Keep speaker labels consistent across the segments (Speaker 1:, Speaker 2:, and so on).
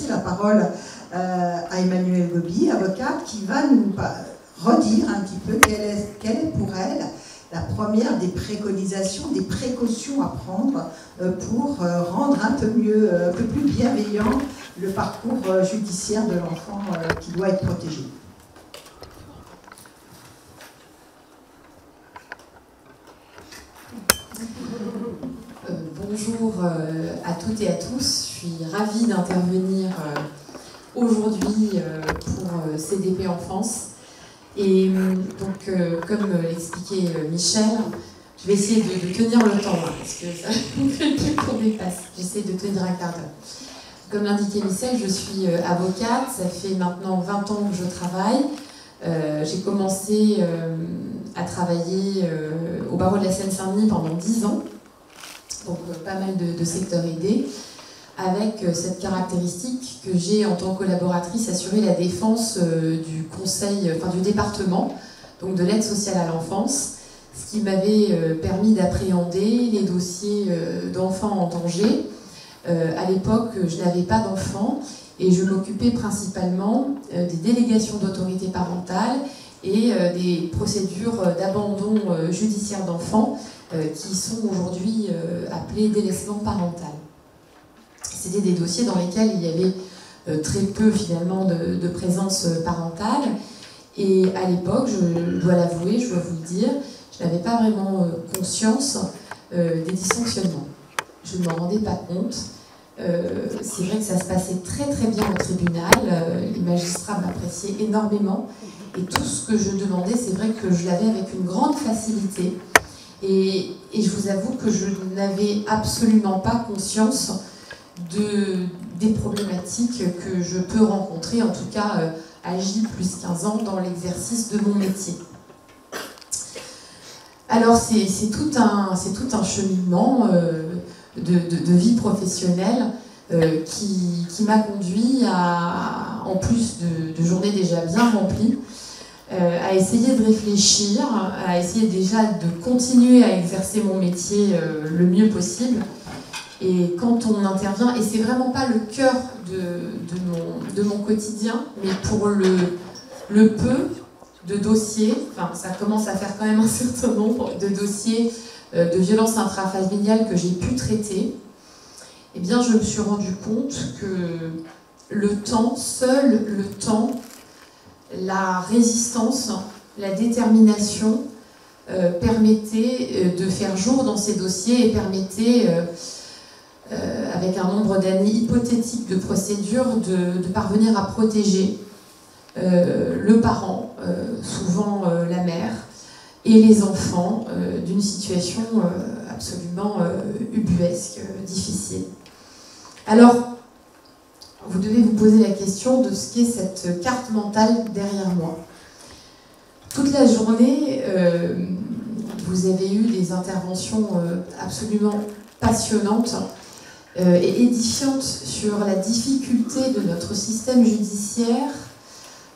Speaker 1: passer la parole à Emmanuelle Gobi, avocate, qui va nous redire un petit peu quelle est pour elle la première des préconisations, des précautions à prendre pour rendre un peu mieux, un peu plus bienveillant le parcours judiciaire de l'enfant qui doit être protégé.
Speaker 2: Bonjour à toutes et à tous, je suis ravie d'intervenir aujourd'hui pour CDP Enfance. Et donc, comme l'expliquait Michel, je vais essayer de tenir le temps, là, parce que ça ne fait plus qu'on dépasse. J'essaie de tenir un quart d'heure. Comme l'indiquait Michel, je suis avocate, ça fait maintenant 20 ans que je travaille. J'ai commencé à travailler au barreau de la Seine-Saint-Denis pendant 10 ans, donc pas mal de secteurs aidés, avec cette caractéristique que j'ai en tant que collaboratrice assuré la défense du conseil, du département, donc de l'aide sociale à l'enfance, ce qui m'avait permis d'appréhender les dossiers d'enfants en danger. À l'époque, je n'avais pas d'enfants et je m'occupais principalement des délégations d'autorité parentale et des procédures d'abandon judiciaire d'enfants qui sont aujourd'hui appelées délaissement parental. C'était des dossiers dans lesquels il y avait très peu finalement de présence parentale. Et à l'époque, je dois l'avouer, je dois vous le dire, je n'avais pas vraiment conscience des dysfonctionnements. Je ne m'en rendais pas compte. C'est vrai que ça se passait très très bien au tribunal. Les magistrats m'appréciaient énormément. Et tout ce que je demandais, c'est vrai que je l'avais avec une grande facilité. Et je vous avoue que je n'avais absolument pas conscience des problématiques que je peux rencontrer, en tout cas à J plus 15 ans, dans l'exercice de mon métier. Alors c'est tout un cheminement de vie professionnelle qui m'a conduit à, en plus de journées déjà bien remplies, à essayer de réfléchir, à essayer déjà de continuer à exercer mon métier le mieux possible. Et quand on intervient, et c'est vraiment pas le cœur de mon quotidien, mais pour le peu de dossiers, enfin ça commence à faire quand même un certain nombre de dossiers de violences intrafamiliales que j'ai pu traiter, eh bien je me suis rendu compte que le temps, seul le temps, la résistance, la détermination permettaient de faire jour dans ces dossiers et permettaient avec un nombre d'années hypothétique de procédure, de parvenir à protéger le parent, souvent la mère, et les enfants d'une situation absolument ubuesque, difficile. Alors, vous devez vous poser la question de ce qu'est cette carte mentale derrière moi. Toute la journée, vous avez eu des interventions absolument passionnantes et édifiante sur la difficulté de notre système judiciaire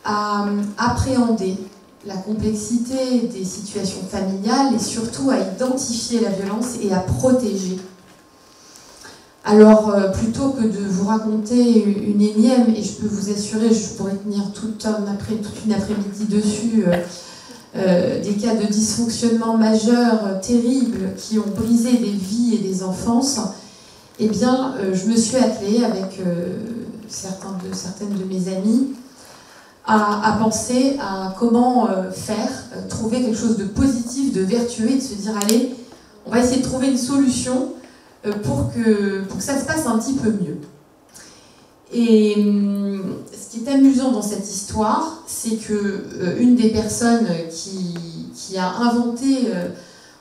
Speaker 2: à appréhender la complexité des situations familiales et surtout à identifier la violence et à protéger. Alors, plutôt que de vous raconter une énième, et je peux vous assurer, je pourrais tenir toute une après-midi dessus, des cas de dysfonctionnement majeurs, terribles, qui ont brisé des vies et des enfances, eh bien, je me suis attelée avec certaines de mes amies à penser à comment trouver quelque chose de positif, de vertueux, et de se dire, allez, on va essayer de trouver une solution pour que ça se passe un petit peu mieux. Et ce qui est amusant dans cette histoire, c'est que une des personnes qui a inventé,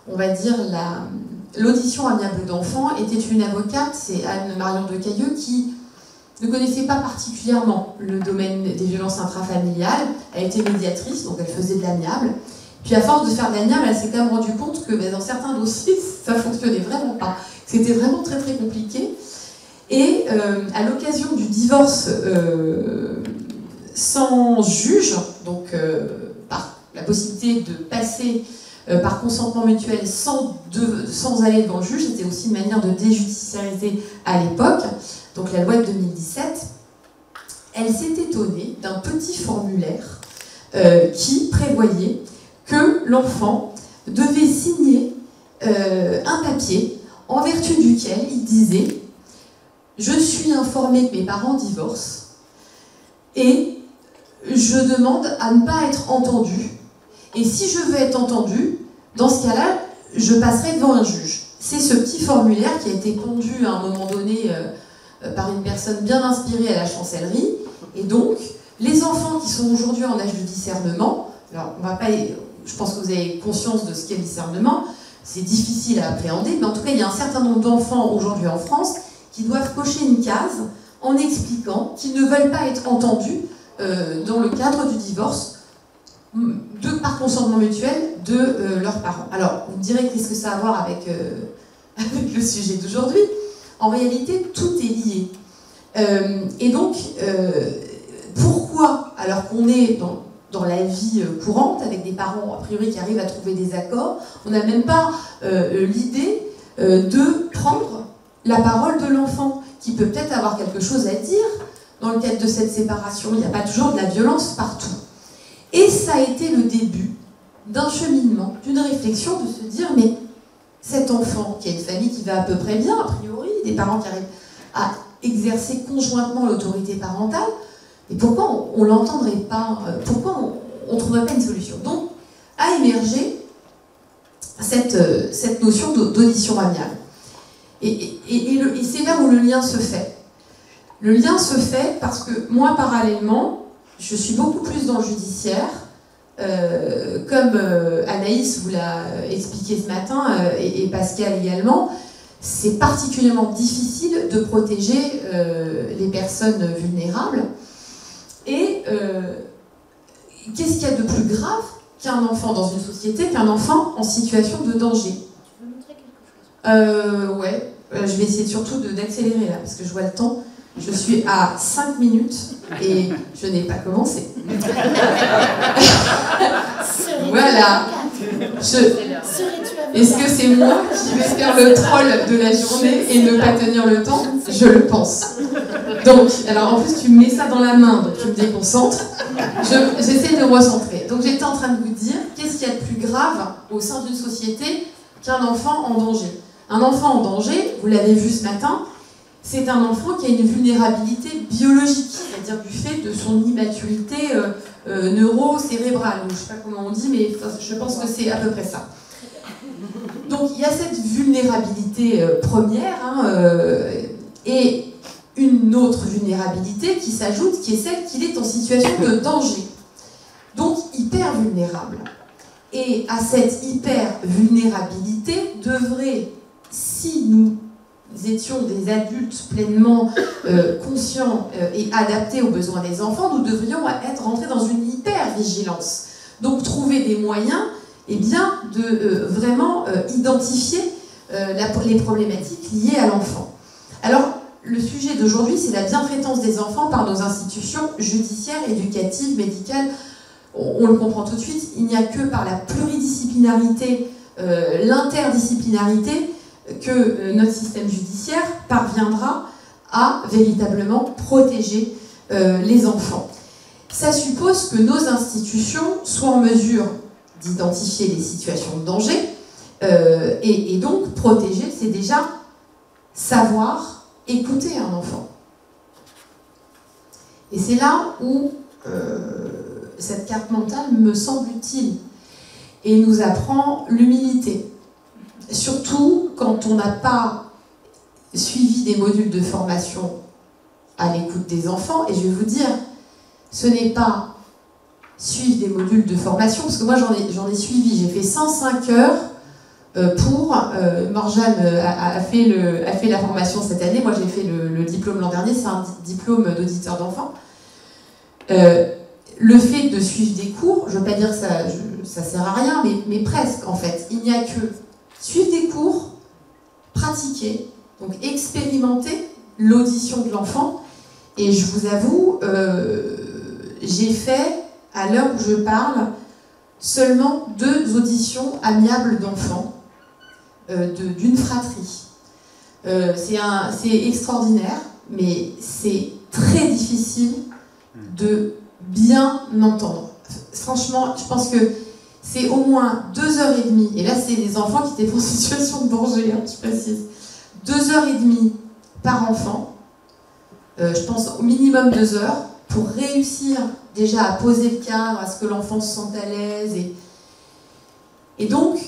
Speaker 2: on va dire, l'audition amiable d'enfants était une avocate, c'est Anne-Marion de Cailleux, qui ne connaissait pas particulièrement le domaine des violences intrafamiliales. Elle était médiatrice, donc elle faisait de l'amiable. Puis à force de faire de l'amiable, elle s'est quand même rendue compte que dans certains dossiers, ça ne fonctionnait vraiment pas. C'était vraiment très très compliqué. Et à l'occasion du divorce sans juge, donc par la possibilité de passer par consentement mutuel sans aller devant le juge, c'était aussi une manière de déjudiciariser à l'époque, donc la loi de 2017, elle s'est étonnée d'un petit formulaire qui prévoyait que l'enfant devait signer un papier en vertu duquel il disait « Je suis informé que mes parents divorcent et je demande à ne pas être entendu. Et si je veux être entendu, dans ce cas-là, je passerai devant un juge. » C'est ce petit formulaire qui a été pondu à un moment donné par une personne bien inspirée à la chancellerie. Et donc, les enfants qui sont aujourd'hui en âge de discernement, alors on va pas, je pense que vous avez conscience de ce qu'est le discernement, c'est difficile à appréhender, mais en tout cas, il y a un certain nombre d'enfants aujourd'hui en France qui doivent cocher une case en expliquant qu'ils ne veulent pas être entendus dans le cadre du divorce par consentement mutuel de leurs parents. Alors, vous me direz qu'est-ce que ça a à voir avec, avec le sujet d'aujourd'hui? En réalité, tout est lié. Et donc, pourquoi, alors qu'on est dans la vie courante, avec des parents, a priori, qui arrivent à trouver des accords, on n'a même pas l'idée de prendre la parole de l'enfant, qui peut peut-être avoir quelque chose à dire dans le cadre de cette séparation. Il n'y a pas toujours de la violence partout. Et ça a été le début d'un cheminement, d'une réflexion, de se dire, mais cet enfant, qui a une famille qui va à peu près bien, a priori, des parents qui arrivent à exercer conjointement l'autorité parentale, et pourquoi on ne l'entendrait pas? Pourquoi on ne trouverait pas une solution? Donc, a émergé cette notion d'audition amiable. Et c'est là où le lien se fait. Le lien se fait parce que moi, parallèlement, je suis beaucoup plus dans le judiciaire, comme Anaïs vous l'a expliqué ce matin, et Pascal également. C'est particulièrement difficile de protéger les personnes vulnérables. Et qu'est-ce qu'il y a de plus grave qu'un enfant dans une société, qu'un enfant en situation de danger?
Speaker 3: Tu veux montrer quelque chose?
Speaker 2: Ouais, je vais essayer surtout d'accélérer là, parce que je vois le temps. Je suis à 5 minutes et je n'ai pas commencé. Voilà. Est-ce que c'est moi qui vais faire le troll de la journée et ne pas tenir le temps? Je le pense. Donc, alors en plus tu me mets ça dans la main, donc tu me déconcentres. J'essaie de me recentrer. Donc j'étais en train de vous dire, qu'est-ce qu'il y a de plus grave au sein d'une société qu'un enfant en danger? Un enfant en danger, vous l'avez vu ce matin, c'est un enfant qui a une vulnérabilité biologique, c'est-à-dire du fait de son immaturité neuro-cérébrale. Je ne sais pas comment on dit, mais je pense que c'est à peu près ça. Donc il y a cette vulnérabilité première, et une autre vulnérabilité qui s'ajoute, qui est celle qu'il est en situation de danger. Donc hyper vulnérable. Et à cette hyper vulnérabilité devrait, si nous étions des adultes pleinement conscients et adaptés aux besoins des enfants, nous devrions être rentrés dans une hyper-vigilance. Donc trouver des moyens de vraiment identifier les problématiques liées à l'enfant. Alors, le sujet d'aujourd'hui, c'est la bientraitance des enfants par nos institutions judiciaires, éducatives, médicales. On le comprend tout de suite, il n'y a que par la pluridisciplinarité, l'interdisciplinarité, que notre système judiciaire parviendra à véritablement protéger les enfants. Ça suppose que nos institutions soient en mesure d'identifier les situations de danger et donc protéger, c'est déjà savoir écouter un enfant. Et c'est là où cette carte mentale me semble utile et nous apprend l'humilité. Surtout quand on n'a pas suivi des modules de formation à l'écoute des enfants. Et je vais vous dire, ce n'est pas suivre des modules de formation, parce que moi j'en ai suivi, j'ai fait 105 heures pour... Morjane a fait la formation cette année, moi j'ai fait le diplôme l'an dernier, c'est un diplôme d'auditeur d'enfants. Le fait de suivre des cours, je ne veux pas dire que ça sert à rien, mais presque en fait. Il n'y a que suivre des cours, pratiquer, donc expérimenter l'audition de l'enfant. Et je vous avoue, j'ai fait, à l'heure où je parle, seulement 2 auditions amiables d'enfants d'une fratrie. C'est extraordinaire, mais c'est très difficile de bien entendre. Franchement, je pense que c'est au moins 2h30, et là c'est des enfants qui étaient en situation de danger, hein, je précise, 2h30 par enfant, je pense au minimum 2 heures, pour réussir déjà à poser le cadre, à ce que l'enfant se sente à l'aise. Et donc,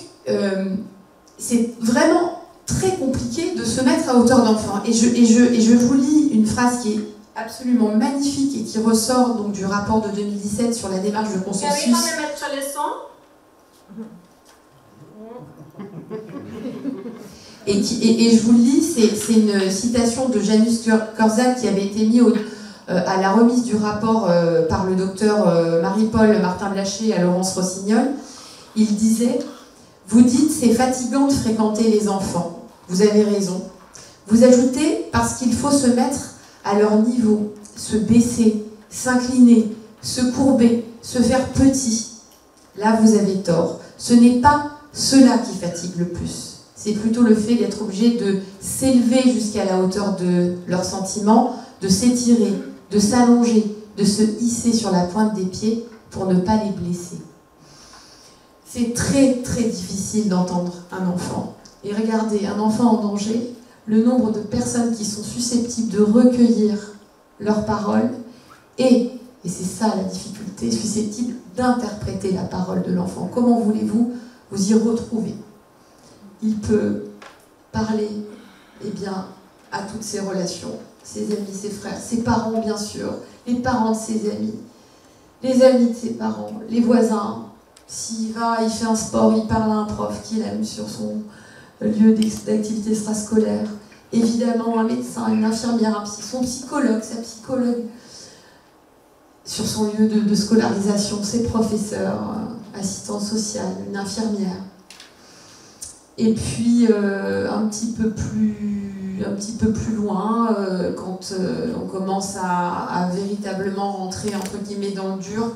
Speaker 2: c'est vraiment très compliqué de se mettre à hauteur d'enfant. Et je vous lis une phrase qui est absolument magnifique et qui ressort donc du rapport de 2017 sur la démarche de consensus.
Speaker 3: Can we come mettre le son?
Speaker 2: Et je vous le lis, c'est une citation de Janusz Korczak qui avait été mise à la remise du rapport par le docteur Marie-Paul Martin-Blaché à Laurence Rossignol. Il disait « Vous dites c'est fatigant de fréquenter les enfants. Vous avez raison. Vous ajoutez parce qu'il faut se mettre à leur niveau, se baisser, s'incliner, se courber, se faire petit. Là, vous avez tort. Ce n'est pas cela qui fatigue le plus. C'est plutôt le fait d'être obligé de s'élever jusqu'à la hauteur de leurs sentiments, de s'étirer, de s'allonger, de se hisser sur la pointe des pieds pour ne pas les blesser. » C'est très très difficile d'entendre un enfant. Et regardez, un enfant en danger, le nombre de personnes qui sont susceptibles de recueillir leurs paroles et c'est ça la difficulté, susceptibles d'interpréter la parole de l'enfant. Comment voulez-vous vous y retrouver? Il peut parler à toutes ses relations, ses amis, ses frères, ses parents bien sûr, les parents de ses amis, les amis de ses parents, les voisins. S'il va, il fait un sport, il parle à un prof qu'il aime sur son lieu d'activité extrascolaire. Évidemment, un médecin, une infirmière, son psychologue, sa psychologue, sur son lieu de scolarisation, ses professeurs, assistante sociale, une infirmière. Et puis, un petit peu plus loin, quand on commence à véritablement rentrer, entre guillemets, dans le dur,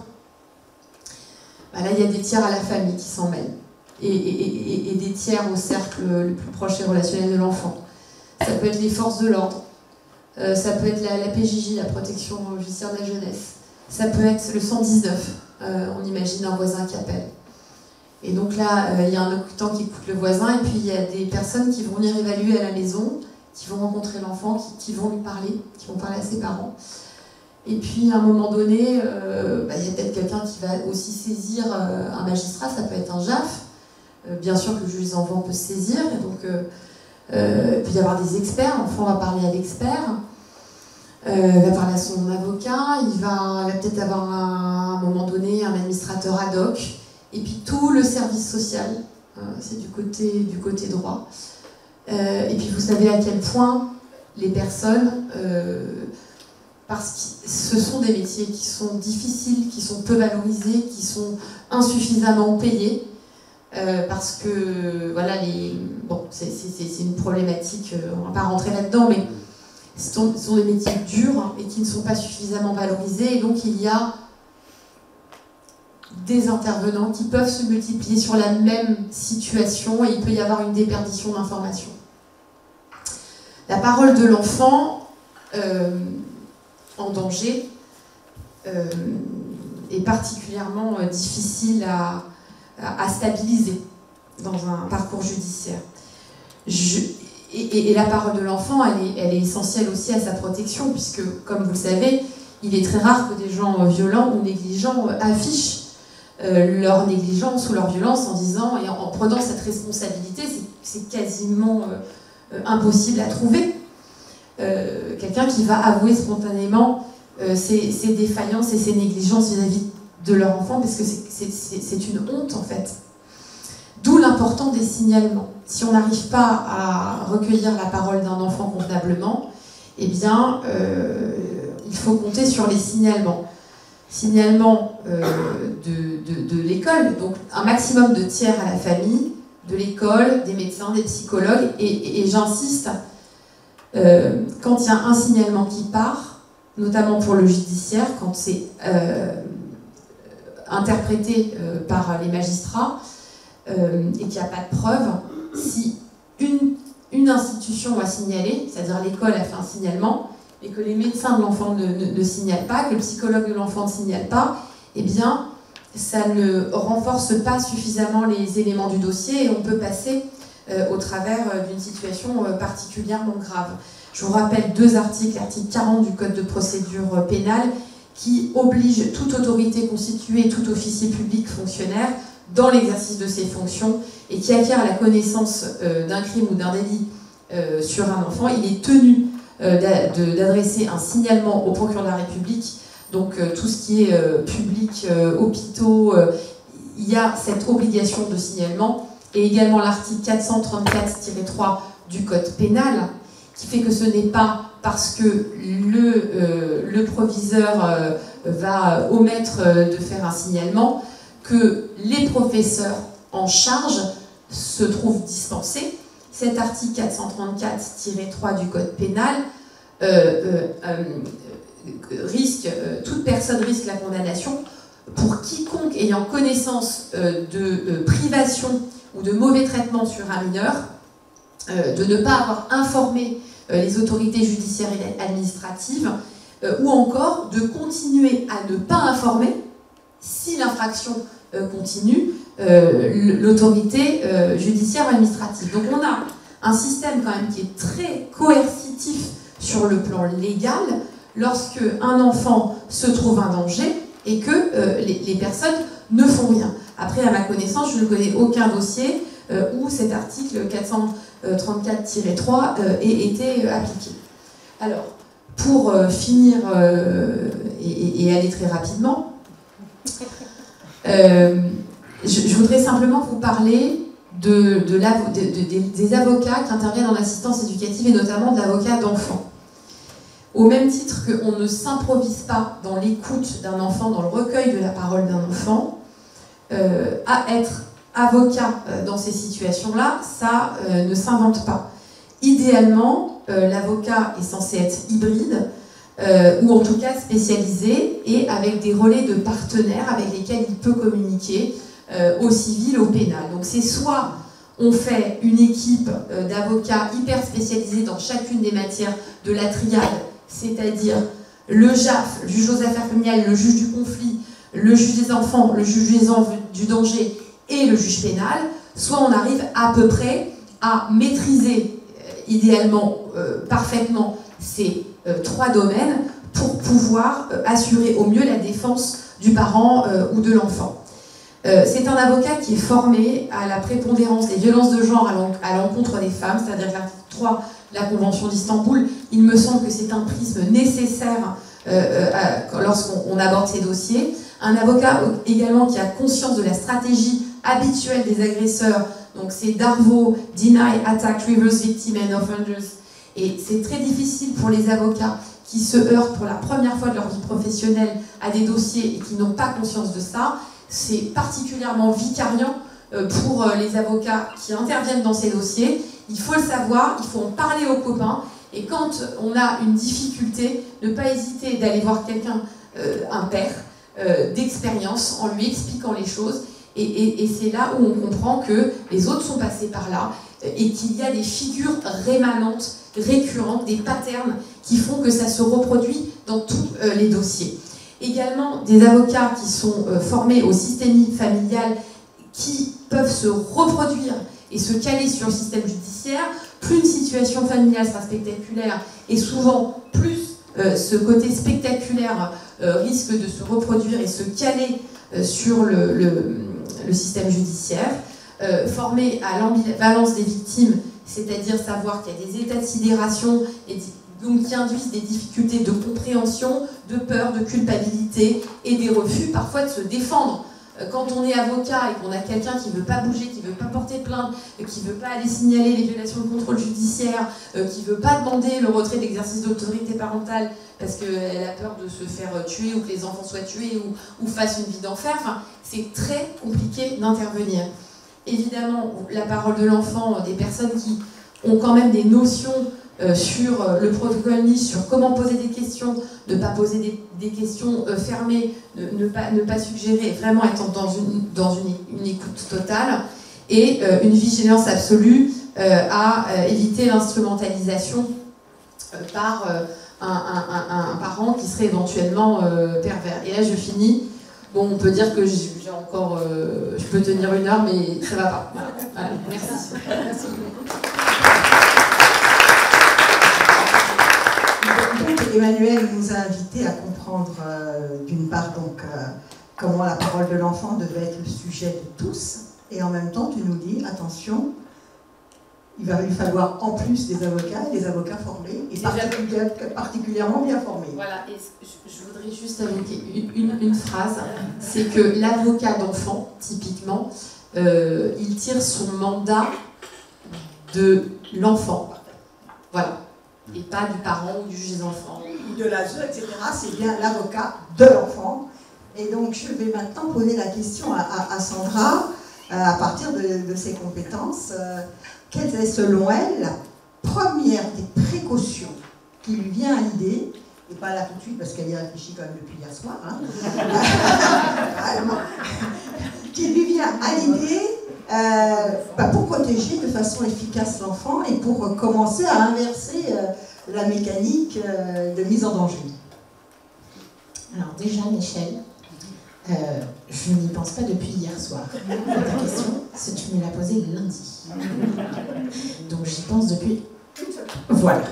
Speaker 2: là, il y a des tiers à la famille qui s'en mêlent. Et des tiers au cercle le plus proche et relationnel de l'enfant. Ça peut être les forces de l'ordre, ça peut être la PJJ, la protection judiciaire de la jeunesse, ça peut être le 119, on imagine un voisin qui appelle. Et donc là, il y a un occupant qui écoute le voisin, et puis il y a des personnes qui vont venir évaluer à la maison, qui vont rencontrer l'enfant, qui vont lui parler, qui vont parler à ses parents. Et puis à un moment donné, il y a peut-être quelqu'un qui va aussi saisir un magistrat, ça peut être un JAF, bien sûr que le juge des enfants peut se saisir, et donc il peut y avoir des experts, l'enfant va parler à l'expert, va parler à son avocat, il va peut-être avoir à un moment donné un administrateur ad hoc, et puis tout le service social, c'est du côté droit. Et puis vous savez à quel point les personnes, parce que ce sont des métiers qui sont difficiles, qui sont peu valorisés, qui sont insuffisamment payés, parce que voilà, c'est une problématique, on ne va pas rentrer là-dedans, mais ce sont des métiers durs et qui ne sont pas suffisamment valorisés, et donc il y a des intervenants qui peuvent se multiplier sur la même situation, et il peut y avoir une déperdition d'informations. La parole de l'enfant en danger est particulièrement difficile à stabiliser dans un parcours judiciaire. Et la parole de l'enfant, elle est essentielle aussi à sa protection, puisque, comme vous le savez, il est très rare que des gens violents ou négligents affichent leur négligence ou leur violence en disant, et en prenant cette responsabilité, c'est quasiment impossible à trouver. Quelqu'un qui va avouer spontanément ses défaillances et ses négligences vis-à-vis de leur enfant, parce que c'est une honte en fait. D'où l'importance des signalements. Si on n'arrive pas à recueillir la parole d'un enfant convenablement, eh bien, il faut compter sur les signalements. Signalement de l'école, donc un maximum de tiers à la famille, de l'école, des médecins, des psychologues, et j'insiste, quand il y a un signalement qui part, notamment pour le judiciaire, quand c'est interprété par les magistrats, et qu'il n'y a pas de preuve, si une institution a signalé, c'est-à-dire l'école a fait un signalement, et que les médecins de l'enfant ne signalent pas, que le psychologue de l'enfant ne signale pas, eh bien, ça ne renforce pas suffisamment les éléments du dossier et on peut passer au travers d'une situation particulièrement grave. Je vous rappelle 2 articles, l'article 40 du Code de procédure pénale, qui oblige toute autorité constituée, tout officier public fonctionnaire, dans l'exercice de ses fonctions, et qui acquiert la connaissance d'un crime ou d'un délit sur un enfant, il est tenu d'adresser un signalement au procureur de la République. Donc tout ce qui est public, hôpitaux, il y a cette obligation de signalement, et également l'article 434-3 du Code pénal, qui fait que ce n'est pas parce que le proviseur va omettre de faire un signalement que les professeurs en charge se trouvent dispensés. Cet article 434-3 du Code pénal toute personne risque la condamnation pour quiconque ayant connaissance de privation ou de mauvais traitement sur un mineur, de ne pas avoir informé les autorités judiciaires et administratives, ou encore de continuer à ne pas informer, si l'infraction continue, l'autorité judiciaire ou administrative. Donc on a un système quand même qui est très coercitif sur le plan légal lorsque un enfant se trouve en danger et que les personnes ne font rien. Après, à ma connaissance, je ne connais aucun dossier où cet article 434-3 ait été appliqué. Alors, pour finir et aller très rapidement, je voudrais simplement vous parler des avocats qui interviennent en assistance éducative et notamment de l'avocat d'enfants. Au même titre qu'on ne s'improvise pas dans l'écoute d'un enfant, dans le recueil de la parole d'un enfant, à être avocat dans ces situations-là, ça ne s'invente pas. Idéalement, l'avocat est censé être hybride, ou en tout cas spécialisé, et avec des relais de partenaires avec lesquels il peut communiquer, au civil, au pénal. Donc c'est soit on fait une équipe d'avocats hyper spécialisés dans chacune des matières de la triade, c'est-à-dire le JAF, le juge aux affaires familiales, le juge du conflit, le juge des enfants, le juge du danger et le juge pénal, soit on arrive à peu près à maîtriser idéalement parfaitement ces 3 domaines pour pouvoir assurer au mieux la défense du parent ou de l'enfant. C'est un avocat qui est formé à la prépondérance des violences de genre à l'encontre des femmes, c'est-à-dire l'article 3 de la Convention d'Istanbul. Il me semble que c'est un prisme nécessaire lorsqu'on aborde ces dossiers. Un avocat également qui a conscience de la stratégie habituelle des agresseurs, donc c'est DARVO, Deny, Attack, Reverse Victim and Offenders. Et c'est très difficile pour les avocats qui se heurtent pour la première fois de leur vie professionnelle à des dossiers et qui n'ont pas conscience de ça. C'est particulièrement vicariant pour les avocats qui interviennent dans ces dossiers. Il faut le savoir, il faut en parler aux copains. Et quand on a une difficulté, ne pas hésiter d'aller voir quelqu'un, un père, d'expérience, en lui expliquant les choses. Et c'est là où on comprend que les autres sont passés par là et qu'il y a des figures rémanentes, récurrentes, des patterns qui font que ça se reproduit dans tous les dossiers. Également des avocats qui sont formés au système familial qui peuvent se reproduire et se caler sur le système judiciaire. Plus une situation familiale sera spectaculaire et souvent plus ce côté spectaculaire risque de se reproduire et se caler sur le système judiciaire. Formés à l'ambivalence des victimes, c'est-à-dire savoir qu'il y a des états de sidération et donc qui induisent des difficultés de compréhension, de peur, de culpabilité et des refus parfois de se défendre. Quand on est avocat et qu'on a quelqu'un qui ne veut pas bouger, qui ne veut pas porter plainte, qui ne veut pas aller signaler les violations de contrôle judiciaire, qui ne veut pas demander le retrait d'exercice d'autorité parentale parce qu'elle a peur de se faire tuer ou que les enfants soient tués ou fassent une vie d'enfer, enfin, c'est très compliqué d'intervenir. Évidemment, la parole de l'enfant, des personnes qui ont quand même des notions sur le protocole NIS, sur comment poser des questions, ne pas poser des questions fermées, ne pas suggérer, vraiment être dans une écoute totale, et une vigilance absolue à éviter l'instrumentalisation par un parent qui serait éventuellement pervers. Et là, je finis. Bon, on peut dire que j'ai encore... je peux tenir 1 heure, mais ça va pas. Voilà, merci. Merci.
Speaker 1: Emmanuel nous a invités à comprendre, d'une part, comment la parole de l'enfant devait être le sujet de tous, et en même temps, tu nous dis, attention, il va lui falloir en plus des avocats formés, et particulièrement bien formés.
Speaker 2: Voilà, et je voudrais juste ajouter une phrase, c'est que l'avocat d'enfant, typiquement, il tire son mandat de l'enfant. Voilà. Et pas du parent ou du juge des enfants.
Speaker 1: Ou de l'ASE, etc. C'est bien l'avocat de l'enfant. Et donc, je vais maintenant poser la question à Sandra, à partir de ses compétences. Quelle est, selon elle, la première des précautions qui lui vient à l'idée, et pas là tout de suite, parce qu'elle y réfléchit quand même depuis hier soir, hein, qui lui vient à l'idée pour protéger de façon efficace l'enfant et pour commencer à inverser la mécanique de mise en danger.
Speaker 4: Alors déjà, Michel, je n'y pense pas depuis hier soir. Ta question, c'est tu me l'as posée lundi. Donc j'y pense depuis... Voilà.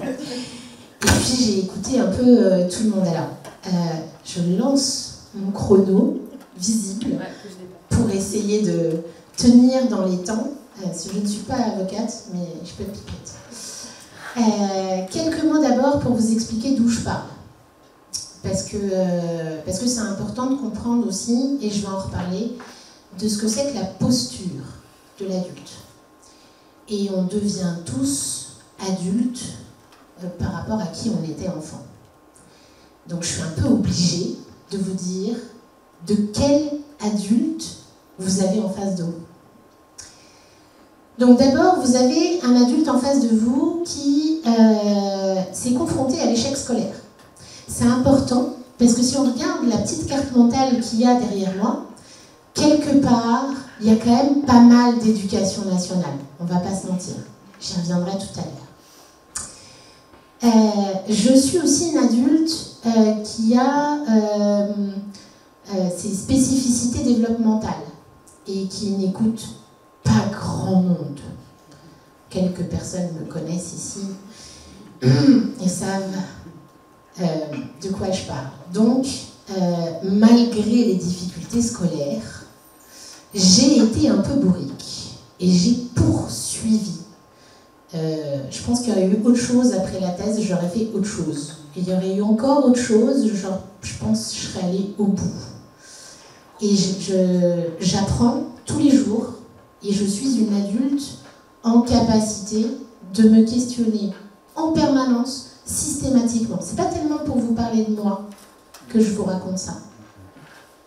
Speaker 4: Et puis j'ai écouté un peu tout le monde. Alors, je lance mon chrono visible pour essayer de tenir dans les temps. Je ne suis pas avocate, mais je peux être pipette. Quelques mots d'abord pour vous expliquer d'où je parle. Parce que c'est important de comprendre aussi, et je vais en reparler, de ce que c'est que la posture de l'adulte. Et on devient tous adultes par rapport à qui on était enfant. Donc je suis un peu obligée de vous dire de quel adulte vous avez en face de vous. Donc d'abord, vous avez un adulte en face de vous qui s'est confronté à l'échec scolaire. C'est important, parce que si on regarde la petite carte mentale qu'il y a derrière moi, quelque part, il y a quand même pas mal d'éducation nationale. On ne va pas se mentir. J'y reviendrai tout à l'heure. Je suis aussi une adulte qui a ses spécificités développementales et qui n'écoute pas grand monde. Quelques personnes me connaissent ici et savent de quoi je parle. Donc, malgré les difficultés scolaires, j'ai été un peu bourrique et j'ai poursuivi. Je pense qu'il y aurait eu autre chose après la thèse, j'aurais fait autre chose. Et il y aurait eu encore autre chose, je pense que je serais allée au bout. Et j'apprends tous les jours et je suis une adulte en capacité de me questionner en permanence, systématiquement. C'est pas tellement pour vous parler de moi que je vous raconte ça,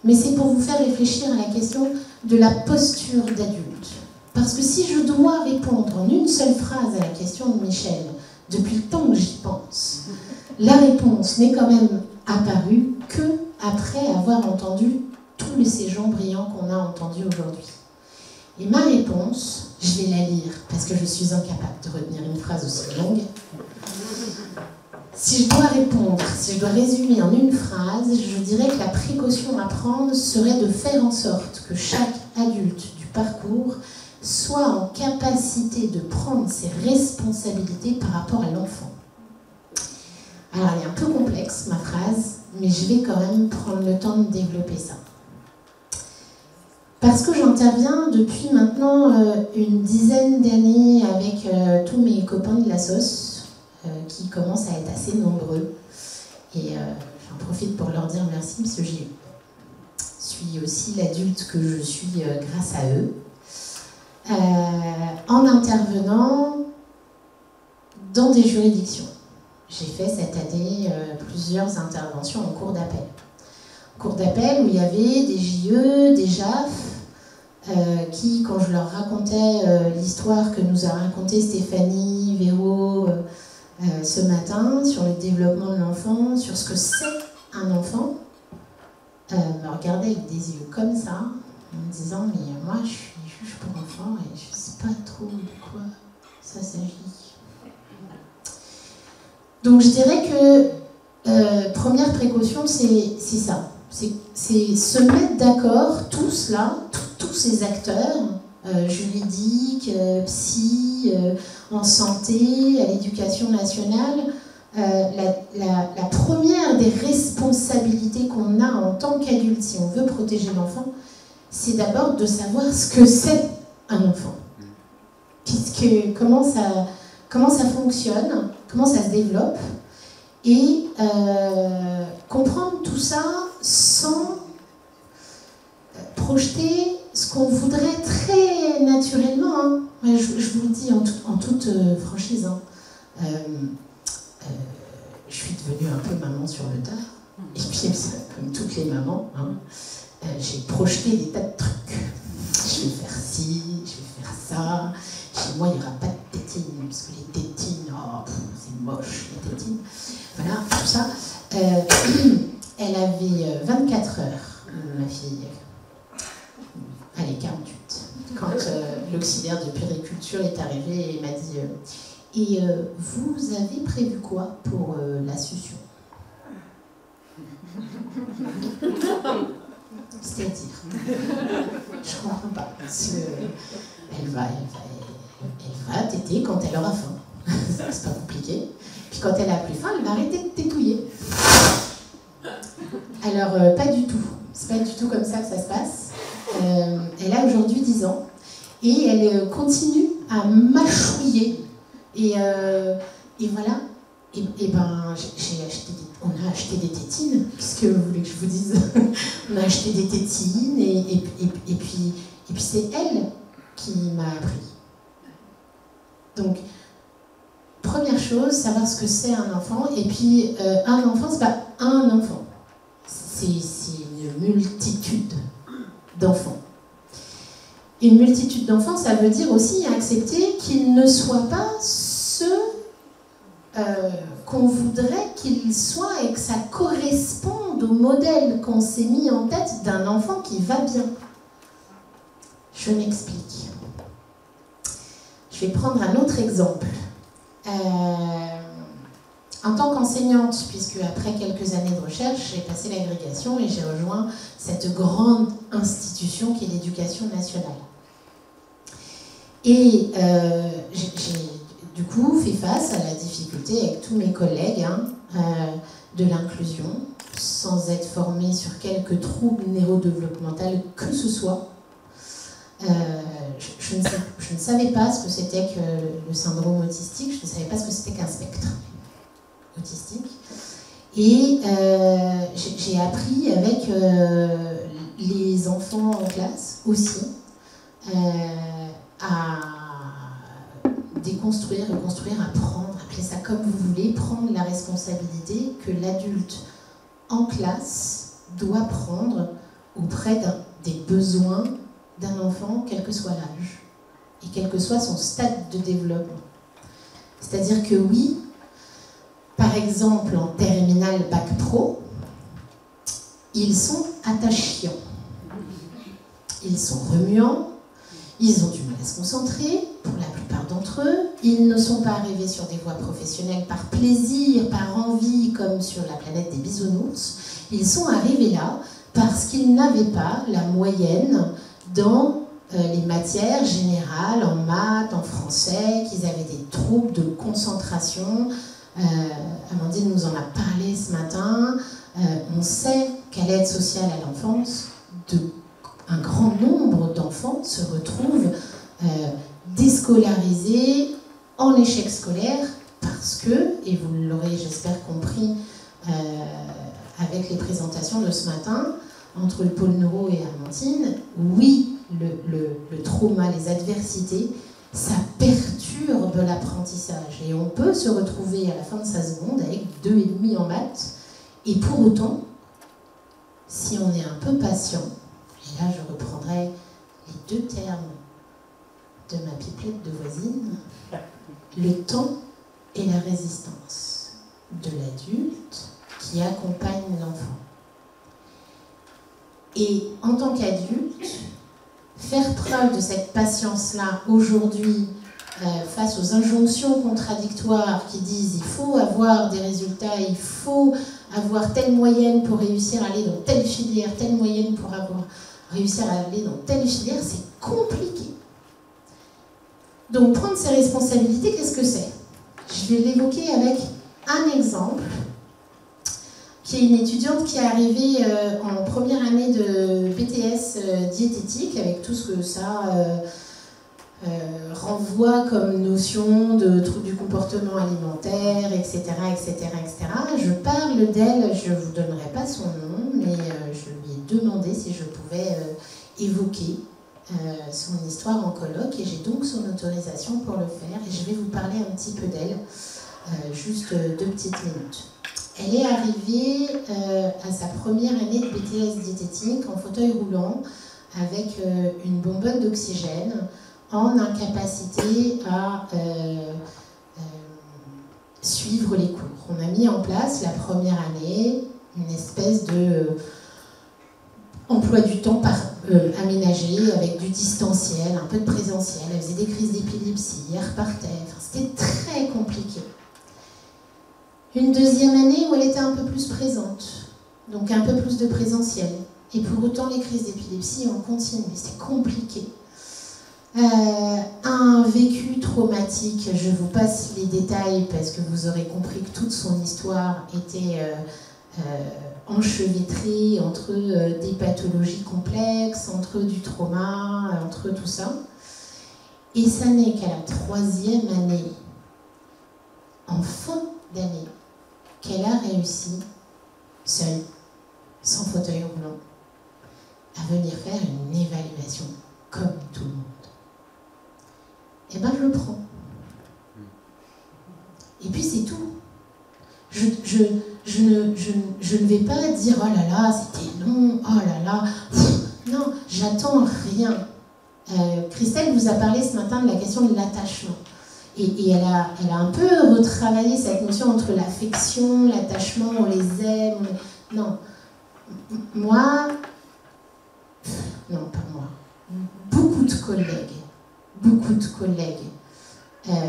Speaker 4: mais c'est pour vous faire réfléchir à la question de la posture d'adulte. Parce que si je dois répondre en une seule phrase à la question de Michel, depuis le temps que j'y pense, la réponse n'est quand même apparue que après avoir entendu tous ces gens brillants qu'on a entendus aujourd'hui. Et ma réponse, je vais la lire parce que je suis incapable de retenir une phrase aussi longue. Si je dois répondre, si je dois résumer en une phrase, je dirais que la précaution à prendre serait de faire en sorte que chaque adulte du parcours soit en capacité de prendre ses responsabilités par rapport à l'enfant. Alors, elle est un peu complexe, ma phrase, mais je vais quand même prendre le temps de développer ça. Parce que j'interviens depuis maintenant une dizaine d'années avec tous mes copains de la sauce, qui commencent à être assez nombreux. Et j'en profite pour leur dire merci, parce que je suis aussi l'adulte que je suis grâce à eux. En intervenant dans des juridictions. J'ai fait cette année plusieurs interventions en cour d'appel. Cour d'appel où il y avait des JE, des JAF, qui, quand je leur racontais l'histoire que nous a racontée Stéphanie, Véro, ce matin, sur le développement de l'enfant, sur ce que c'est un enfant, me regardaient avec des yeux comme ça, en me disant « mais moi je suis juge pour enfants et je ne sais pas trop de quoi ça s'agit ». Donc je dirais que première précaution, c'est ça. C'est se mettre d'accord, tous là, tous ces acteurs, juridiques, psy, en santé, à l'éducation nationale. La première des responsabilités qu'on a en tant qu'adulte, si on veut protéger l'enfant, c'est d'abord de savoir ce que c'est un enfant. Comment ça fonctionne, comment ça se développe, et comprendre tout ça sans projeter ce qu'on voudrait très naturellement. Hein. Je vous le dis en toute franchise. Hein. Je suis devenue un peu maman sur le tard, et puis comme toutes les mamans, hein, j'ai projeté des tas de trucs. Je vais faire ci, je vais faire ça. Chez moi, il n'y aura pas de tétines, parce que les tétines, c'est moche, les tétines. Voilà, tout ça. Elle avait 24 heures, ma fille. Allez, 48. Quand l'auxiliaire de puériculture est arrivé et m'a dit et vous avez prévu quoi pour la succion? C'est-à-dire, je comprends pas. Elle va téter quand elle aura faim. C'est pas compliqué. Puis quand elle a plus faim, elle va arrêter de tétouiller. Alors, pas du tout. C'est pas du tout comme ça que ça se passe. Elle a aujourd'hui 10 ans et elle continue à mâchouiller. Et voilà. Et ben, on a acheté des tétines. Qu'est-ce que vous voulez que je vous dise? On a acheté des tétines et puis c'est elle qui m'a appris. Donc, première chose, savoir ce que c'est un enfant. Et puis, un enfant, c'est pas un enfant. C'est une multitude d'enfants. Une multitude d'enfants, ça veut dire aussi accepter qu'ils ne soient pas ceux qu'on voudrait qu'ils soient et que ça corresponde au modèle qu'on s'est mis en tête d'un enfant qui va bien. Je m'explique. Je vais prendre un autre exemple. En tant qu'enseignante, puisque après quelques années de recherche, j'ai passé l'agrégation et j'ai rejoint cette grande institution qui est l'éducation nationale. Et j'ai du coup fait face à la difficulté avec tous mes collègues de l'inclusion, sans être formée sur quelques troubles neurodéveloppementaux que ce soit. Je ne savais pas ce que c'était que le syndrome autistique, je ne savais pas ce que c'était qu'un spectre autistique. Et j'ai appris avec les enfants en classe aussi à déconstruire, reconstruire, apprendre, appelez ça comme vous voulez, prendre la responsabilité que l'adulte en classe doit prendre auprès des besoins d'un enfant, quel que soit l'âge et quel que soit son stade de développement. C'est-à-dire que oui, par exemple en terminale bac pro, ils sont attachants, ils sont remuants, ils ont du mal à se concentrer, pour la plupart d'entre eux, ils ne sont pas arrivés sur des voies professionnelles par plaisir, par envie, comme sur la planète des bisounours, ils sont arrivés là parce qu'ils n'avaient pas la moyenne dans les matières générales, en maths, en français, qu'ils avaient des troubles de concentration. Amandine nous en a parlé ce matin. On sait qu'à l'aide sociale à l'enfance, un grand nombre d'enfants se retrouvent déscolarisés, en échec scolaire, parce que, et vous l'aurez j'espère compris avec les présentations de ce matin, entre le pôle neuro et Amandine, oui, le trauma, les adversités, ça perturbe l'apprentissage. Et on peut se retrouver à la fin de sa seconde avec 2,5 en maths. Et pour autant, si on est un peu patient, et là je reprendrai les 2 termes de ma pipelette de voisine, le temps et la résistance de l'adulte qui accompagne l'enfant. Et en tant qu'adulte, faire preuve de cette patience-là aujourd'hui face aux injonctions contradictoires qui disent il faut avoir des résultats, il faut avoir telle moyenne pour réussir à aller dans telle filière, telle moyenne pour réussir à aller dans telle filière, c'est compliqué. Donc prendre ses responsabilités, qu'est-ce que c'est? Je vais l'évoquer avec un exemple, qui est une étudiante qui est arrivée en première année de BTS diététique, avec tout ce que ça renvoie comme notion de trouble du comportement alimentaire, etc., etc., etc. Je parle d'elle, je ne vous donnerai pas son nom, mais je lui ai demandé si je pouvais évoquer son histoire en colloque, et j'ai donc son autorisation pour le faire, et je vais vous parler un petit peu d'elle, juste 2 petites minutes. Elle est arrivée à sa première année de BTS diététique en fauteuil roulant, avec une bonbonne d'oxygène, en incapacité à suivre les cours. On a mis en place la première année une espèce de emploi du temps aménagé avec du distanciel, un peu de présentiel. Elle faisait des crises d'épilepsie, elle repartait. Enfin, c'était très compliqué. Une deuxième année où elle était un peu plus présente, donc un peu plus de présentiel. Et pour autant, les crises d'épilepsie ont continué. C'était compliqué. Un vécu traumatique, je vous passe les détails parce que vous aurez compris que toute son histoire était enchevêtrée entre des pathologies complexes, entre du trauma, entre tout ça. Et ça n'est qu'à la 3e année, en fin d'année, qu'elle a réussi, seule, sans fauteuil roulant, à venir faire une évaluation comme tout le monde. Eh bien, je le prends. Et puis, c'est tout. Je ne vais pas dire « Oh là là, c'était long, oh là là... » Non, j'attends rien. Christelle vous a parlé ce matin de la question de l'attachement. Et elle a un peu retravaillé cette notion entre l'affection, l'attachement, on les aime. Non. Moi... Non, pas moi. Beaucoup de collègues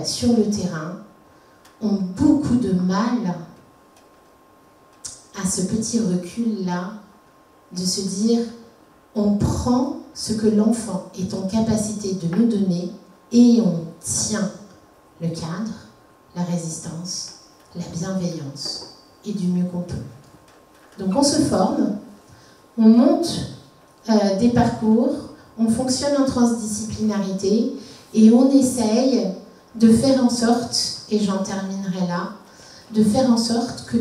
Speaker 4: sur le terrain ont beaucoup de mal à ce petit recul-là, de se dire on prend ce que l'enfant est en capacité de nous donner et on tient le cadre, la résistance, la bienveillance et du mieux qu'on peut. Donc on se forme, on monte des parcours, on fonctionne en transdisciplinarité et on essaye de faire en sorte, et j'en terminerai là, de faire en sorte que